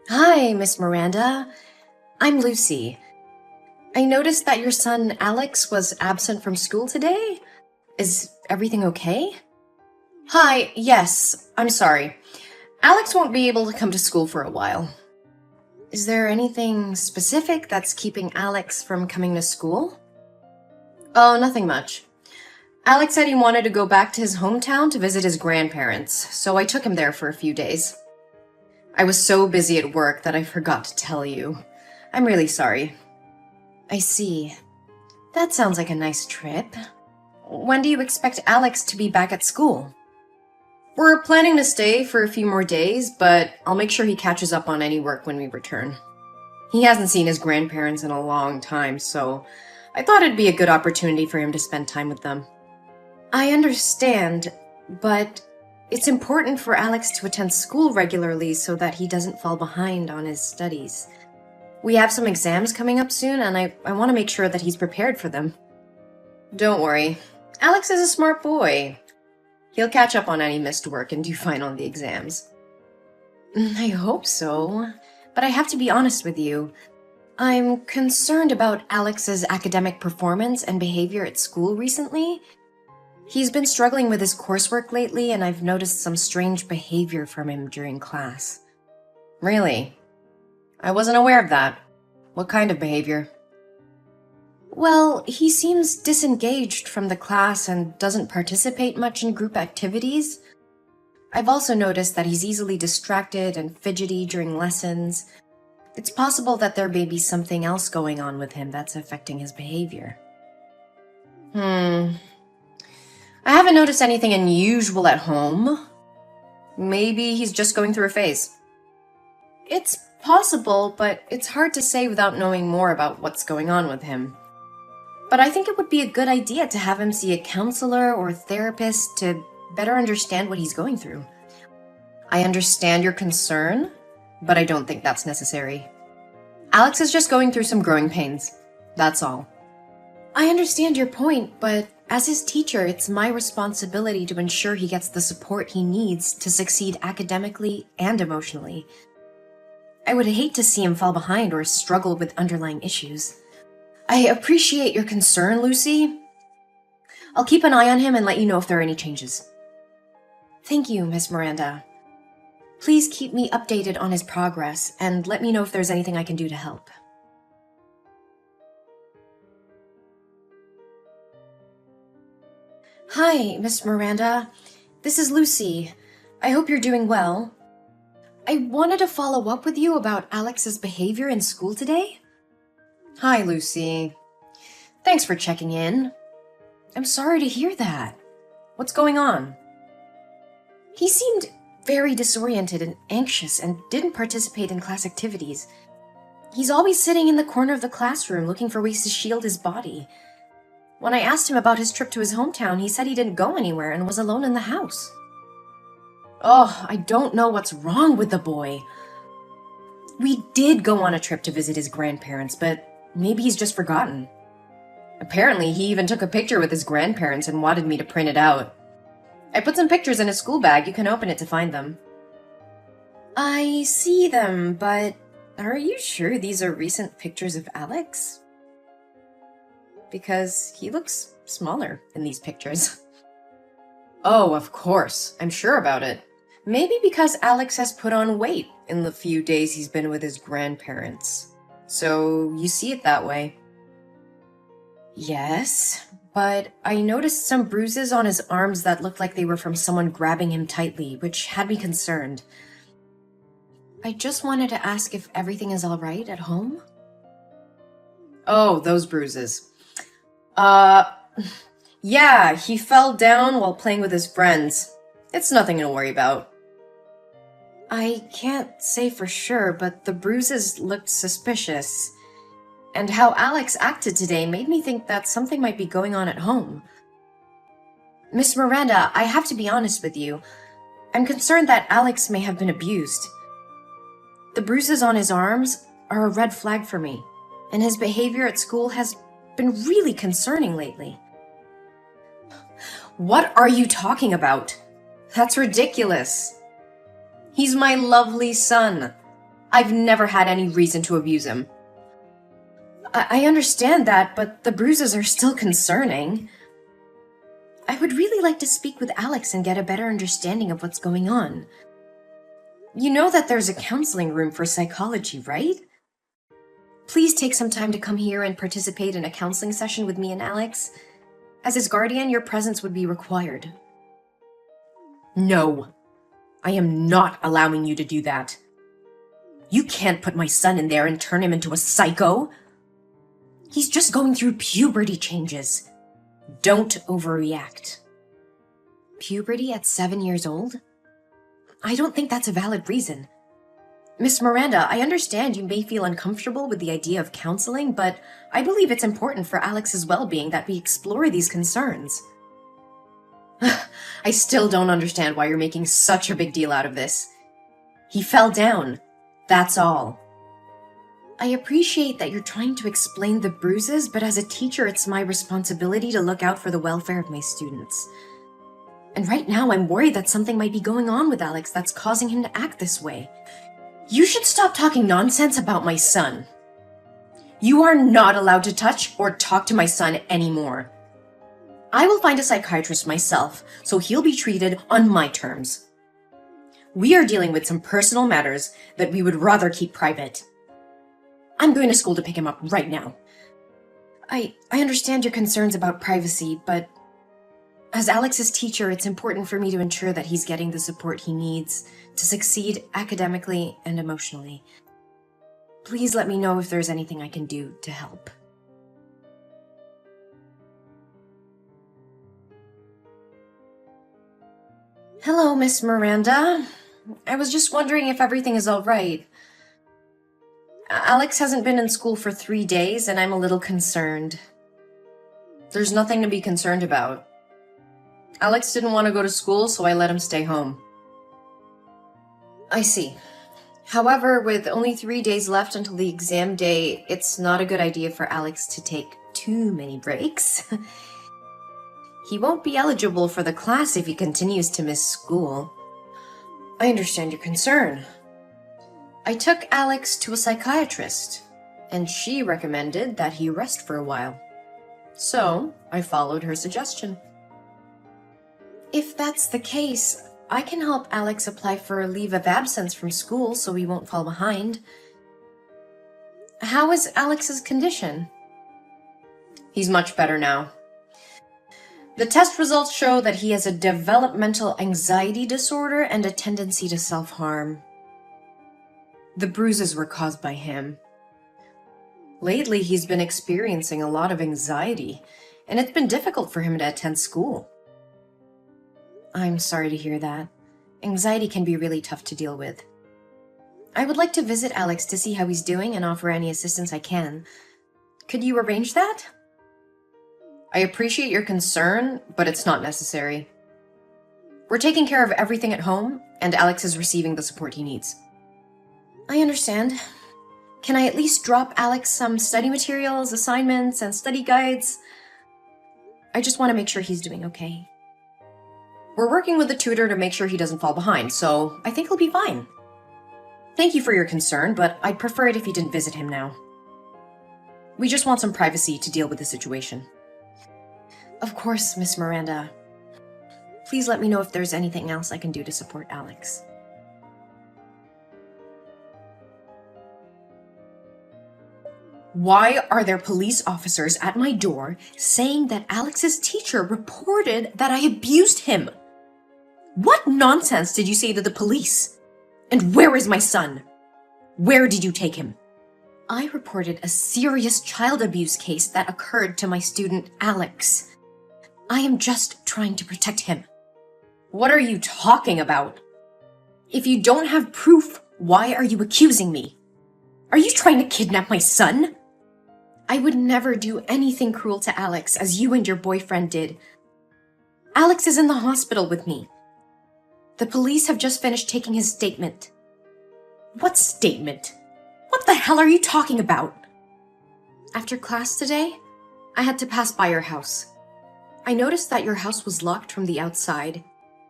Hi, Miss Miranda. I'm Lucy. I noticed that your son Alex was absent from school today. Is everything okay? Hi, yes, I'm sorry. Alex won't be able to come to school for a while. Is there anything specific that's keeping Alex from coming to school? Oh, nothing much. Alex said he wanted to go back to his hometown to visit his grandparents, so I took him there for a few days. I was so busy at work that I forgot to tell you. I'm really sorry. I see. That sounds like a nice trip. When do you expect Alex to be back at school? We're planning to stay for a few more days, but I'll make sure he catches up on any work when we return. He hasn't seen his grandparents in a long time, so I thought it'd be a good opportunity for him to spend time with them. I understand, but it's important for Alex to attend school regularly so that he doesn't fall behind on his studies. We have some exams coming up soon, and I want to make sure that he's prepared for them. Don't worry. Alex is a smart boy. He'll catch up on any missed work and do fine on the exams. I hope so, but I have to be honest with you. I'm concerned about Alex's academic performance and behavior at school recently. He's been struggling with his coursework lately, and I've noticed some strange behavior from him during class. Really? I wasn't aware of that. What kind of behavior? Well, he seems disengaged from the class and doesn't participate much in group activities. I've also noticed that he's easily distracted and fidgety during lessons. It's possible that there may be something else going on with him that's affecting his behavior. I haven't noticed anything unusual at home. Maybe he's just going through a phase. It's possible, but it's hard to say without knowing more about what's going on with him. But I think it would be a good idea to have him see a counselor or therapist to better understand what he's going through. I understand your concern, but I don't think that's necessary. Alex is just going through some growing pains. That's all. I understand your point, but as his teacher, it's my responsibility to ensure he gets the support he needs to succeed academically and emotionally. I would hate to see him fall behind or struggle with underlying issues. I appreciate your concern, Lucy. I'll keep an eye on him and let you know if there are any changes. Thank you, Miss Miranda. Please keep me updated on his progress and let me know if there's anything I can do to help. Hi, Miss Miranda. This is Lucy. I hope you're doing well. I wanted to follow up with you about Alex's behavior in school today. Hi, Lucy. Thanks for checking in. I'm sorry to hear that. What's going on? He seemed very disoriented and anxious and didn't participate in class activities. He's always sitting in the corner of the classroom looking for ways to shield his body. When I asked him about his trip to his hometown, he said he didn't go anywhere and was alone in the house. Oh, I don't know what's wrong with the boy. We did go on a trip to visit his grandparents, but maybe he's just forgotten. Apparently, he even took a picture with his grandparents and wanted me to print it out. I put some pictures in his school bag. You can open it to find them. I see them, but are you sure these are recent pictures of Alex? Because he looks smaller in these pictures. Oh, of course. I'm sure about it. Maybe because Alex has put on weight in the few days he's been with his grandparents. So you see it that way. Yes, but I noticed some bruises on his arms that looked like they were from someone grabbing him tightly, which had me concerned. I just wanted to ask if everything is all right at home. Oh, those bruises. Yeah, he fell down while playing with his friends. It's nothing to worry about. I can't say for sure, but the bruises looked suspicious. And how Alex acted today made me think that something might be going on at home. Miss Miranda, I have to be honest with you. I'm concerned that Alex may have been abused. The bruises on his arms are a red flag for me, and his behavior at school has been really concerning lately. What are you talking about? That's ridiculous. He's my lovely son. I've never had any reason to abuse him. I understand that, but the bruises are still concerning. I would really like to speak with Alex and get a better understanding of what's going on. You know that there's a counseling room for psychology, right? Please take some time to come here and participate in a counseling session with me and Alex. As his guardian, your presence would be required. No, I am not allowing you to do that. You can't put my son in there and turn him into a psycho. He's just going through puberty changes. Don't overreact. Puberty at 7 years old? I don't think that's a valid reason. Miss Miranda, I understand you may feel uncomfortable with the idea of counseling, but I believe it's important for Alex's well-being that we explore these concerns. I still don't understand why you're making such a big deal out of this. He fell down. That's all. I appreciate that you're trying to explain the bruises, but as a teacher, it's my responsibility to look out for the welfare of my students. And right now, I'm worried that something might be going on with Alex that's causing him to act this way. You should stop talking nonsense about my son. You are not allowed to touch or talk to my son anymore. I will find a psychiatrist myself, so he'll be treated on my terms. We are dealing with some personal matters that we would rather keep private. I'm going to school to pick him up right now. I understand your concerns about privacy, but as Alex's teacher, it's important for me to ensure that he's getting the support he needs to succeed academically and emotionally. Please let me know if there's anything I can do to help. Hello, Miss Miranda. I was just wondering if everything is all right. Alex hasn't been in school for 3 days, and I'm a little concerned. There's nothing to be concerned about. Alex didn't want to go to school, so I let him stay home. I see. However, with only 3 days left until the exam day, it's not a good idea for Alex to take too many breaks. He won't be eligible for the class if he continues to miss school. I understand your concern. I took Alex to a psychiatrist, and she recommended that he rest for a while. So, I followed her suggestion. If that's the case, I can help Alex apply for a leave of absence from school so he won't fall behind. How is Alex's condition? He's much better now. The test results show that he has a developmental anxiety disorder and a tendency to self-harm. The bruises were caused by him. Lately, he's been experiencing a lot of anxiety, and it's been difficult for him to attend school. I'm sorry to hear that. Anxiety can be really tough to deal with. I would like to visit Alex to see how he's doing and offer any assistance I can. Could you arrange that? I appreciate your concern, but it's not necessary. We're taking care of everything at home, and Alex is receiving the support he needs. I understand. Can I at least drop Alex some study materials, assignments, and study guides? I just want to make sure he's doing okay. We're working with the tutor to make sure he doesn't fall behind, so I think he'll be fine. Thank you for your concern, but I'd prefer it if you didn't visit him now. We just want some privacy to deal with the situation. Of course, Miss Miranda. Please let me know if there's anything else I can do to support Alex. Why are there police officers at my door saying that Alex's teacher reported that I abused him? What nonsense did you say to the police? And where is my son? Where did you take him? I reported a serious child abuse case that occurred to my student Alex. I am just trying to protect him. What are you talking about? If you don't have proof, why are you accusing me? Are you trying to kidnap my son? I would never do anything cruel to Alex as you and your boyfriend did. Alex is in the hospital with me. The police have just finished taking his statement. What statement? What the hell are you talking about? After class today, I had to pass by your house. I noticed that your house was locked from the outside,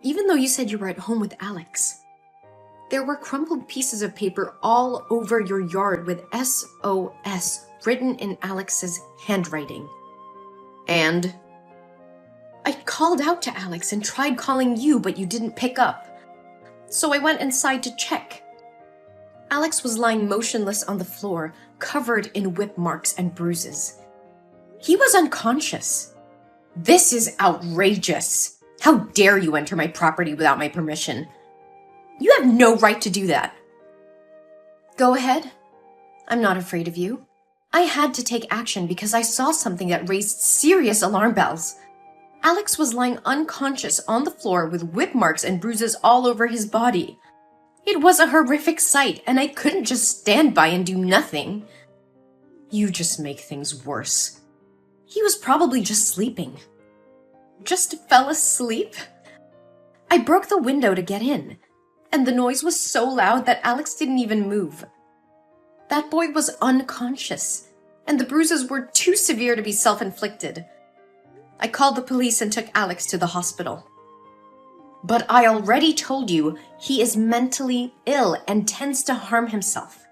even though you said you were at home with Alex. There were crumpled pieces of paper all over your yard with SOS written in Alex's handwriting. And? I called out to Alex and tried calling you, but you didn't pick up. So I went inside to check. Alex was lying motionless on the floor, covered in whip marks and bruises. He was unconscious. This is outrageous. How dare you enter my property without my permission? You have no right to do that. Go ahead. I'm not afraid of you. I had to take action because I saw something that raised serious alarm bells. Alex was lying unconscious on the floor with whip marks and bruises all over his body. It was a horrific sight, and I couldn't just stand by and do nothing. You just make things worse. He was probably just sleeping. Just fell asleep? I broke the window to get in, and the noise was so loud that Alex didn't even move. That boy was unconscious, and the bruises were too severe to be self-inflicted. I called the police and took Alex to the hospital. But I already told you he is mentally ill and tends to harm himself.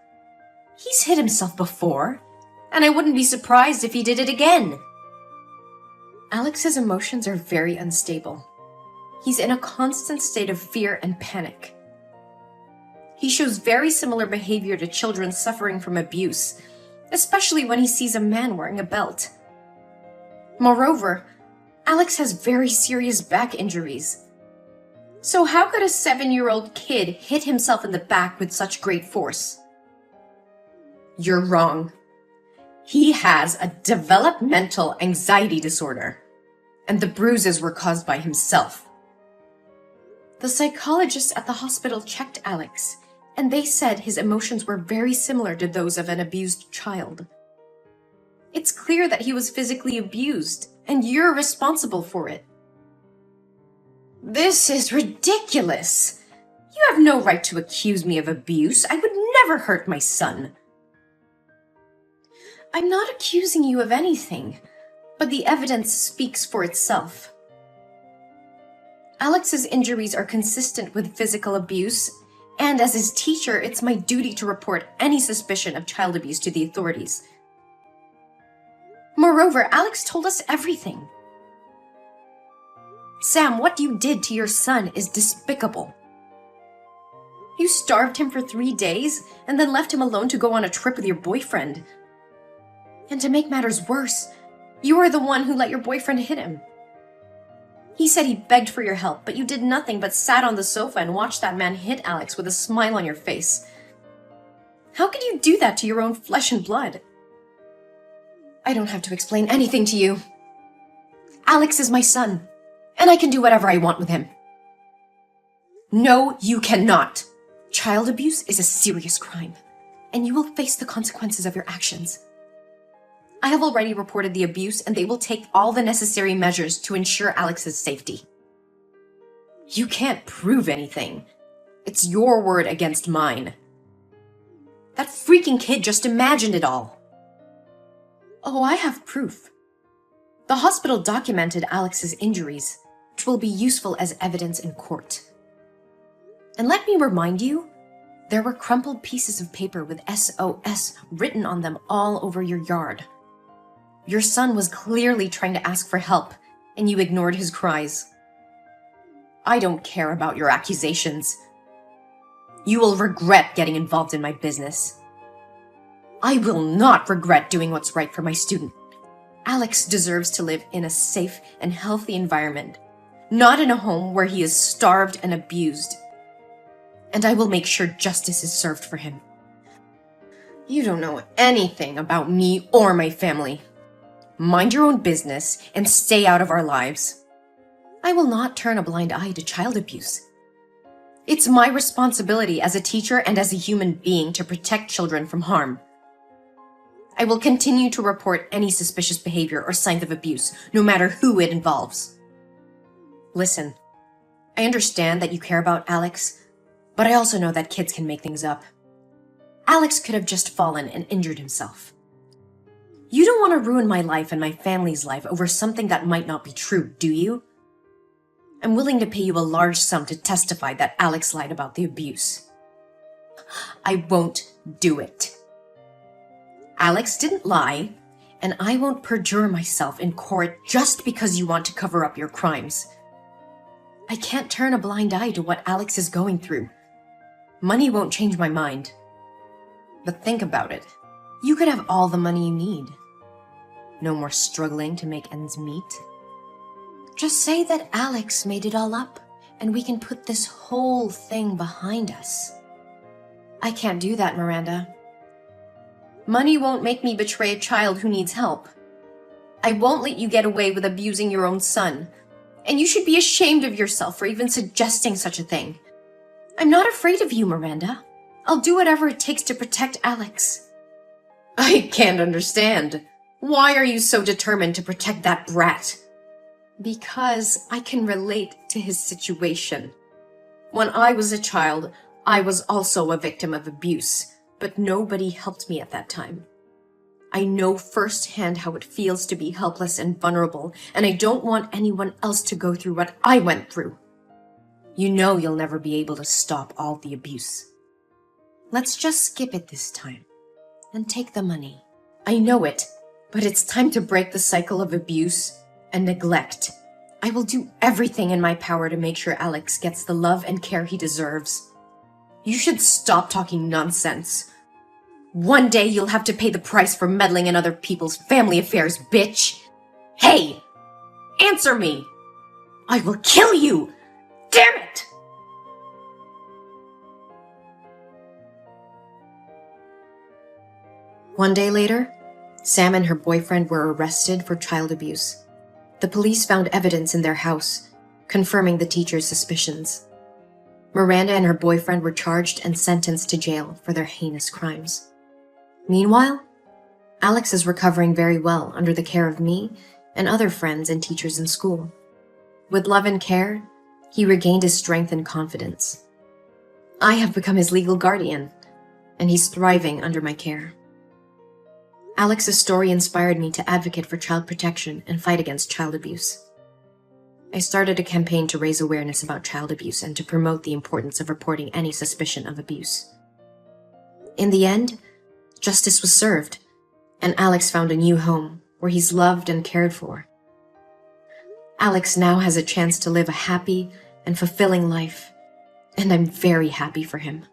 He's hit himself before, and I wouldn't be surprised if he did it again. Alex's emotions are very unstable. He's in a constant state of fear and panic. He shows very similar behavior to children suffering from abuse, especially when he sees a man wearing a belt. Moreover, Alex has very serious back injuries. So how could a 7-year-old kid hit himself in the back with such great force? You're wrong. He has a developmental anxiety disorder, and the bruises were caused by himself. The psychologists at the hospital checked Alex, and they said his emotions were very similar to those of an abused child. It's clear that he was physically abused, and you're responsible for it. This is ridiculous. You have no right to accuse me of abuse. I would never hurt my son. I'm not accusing you of anything, but the evidence speaks for itself. Alex's injuries are consistent with physical abuse, and as his teacher, it's my duty to report any suspicion of child abuse to the authorities. Moreover, Alex told us everything. Sam, what you did to your son is despicable. You starved him for 3 days and then left him alone to go on a trip with your boyfriend. And to make matters worse, you are the one who let your boyfriend hit him. He said he begged for your help, but you did nothing but sat on the sofa and watched that man hit Alex with a smile on your face. How could you do that to your own flesh and blood? I don't have to explain anything to you. Alex is my son, and I can do whatever I want with him. No, you cannot. Child abuse is a serious crime, and you will face the consequences of your actions. I have already reported the abuse, and they will take all the necessary measures to ensure Alex's safety. You can't prove anything. It's your word against mine. That freaking kid just imagined it all. Oh, I have proof. The hospital documented Alex's injuries, which will be useful as evidence in court. And let me remind you, there were crumpled pieces of paper with SOS written on them all over your yard. Your son was clearly trying to ask for help, and you ignored his cries. I don't care about your accusations. You will regret getting involved in my business. I will not regret doing what's right for my student. Alex deserves to live in a safe and healthy environment, not in a home where he is starved and abused. And I will make sure justice is served for him. You don't know anything about me or my family. Mind your own business and stay out of our lives. I will not turn a blind eye to child abuse. It's my responsibility as a teacher and as a human being to protect children from harm. I will continue to report any suspicious behavior or signs of abuse, no matter who it involves. Listen, I understand that you care about Alex, but I also know that kids can make things up. Alex could have just fallen and injured himself. You don't want to ruin my life and my family's life over something that might not be true, do you? I'm willing to pay you a large sum to testify that Alex lied about the abuse. I won't do it. Alex didn't lie, and I won't perjure myself in court just because you want to cover up your crimes. I can't turn a blind eye to what Alex is going through. Money won't change my mind. But think about it. You could have all the money you need. No more struggling to make ends meet. Just say that Alex made it all up, and we can put this whole thing behind us. I can't do that, Miranda. Money won't make me betray a child who needs help. I won't let you get away with abusing your own son, and you should be ashamed of yourself for even suggesting such a thing. I'm not afraid of you, Miranda. I'll do whatever it takes to protect Alex. I can't understand. Why are you so determined to protect that brat? Because I can relate to his situation. When I was a child, I was also a victim of abuse, but nobody helped me at that time. I know firsthand how it feels to be helpless and vulnerable, and I don't want anyone else to go through what I went through. You know you'll never be able to stop all the abuse. Let's just skip it this time and take the money. I know it, but it's time to break the cycle of abuse and neglect. I will do everything in my power to make sure Alex gets the love and care he deserves. You should stop talking nonsense. One day you'll have to pay the price for meddling in other people's family affairs, bitch. Hey! Answer me! I will kill you! Damn it! One day later, Sam and her boyfriend were arrested for child abuse. The police found evidence in their house, confirming the teacher's suspicions. Miranda and her boyfriend were charged and sentenced to jail for their heinous crimes. Meanwhile, Alex is recovering very well under the care of me and other friends and teachers in school. With love and care, he regained his strength and confidence. I have become his legal guardian, and he's thriving under my care. Alex's story inspired me to advocate for child protection and fight against child abuse. I started a campaign to raise awareness about child abuse and to promote the importance of reporting any suspicion of abuse. In the end, justice was served, and Alex found a new home where he's loved and cared for. Alex now has a chance to live a happy and fulfilling life, and I'm very happy for him.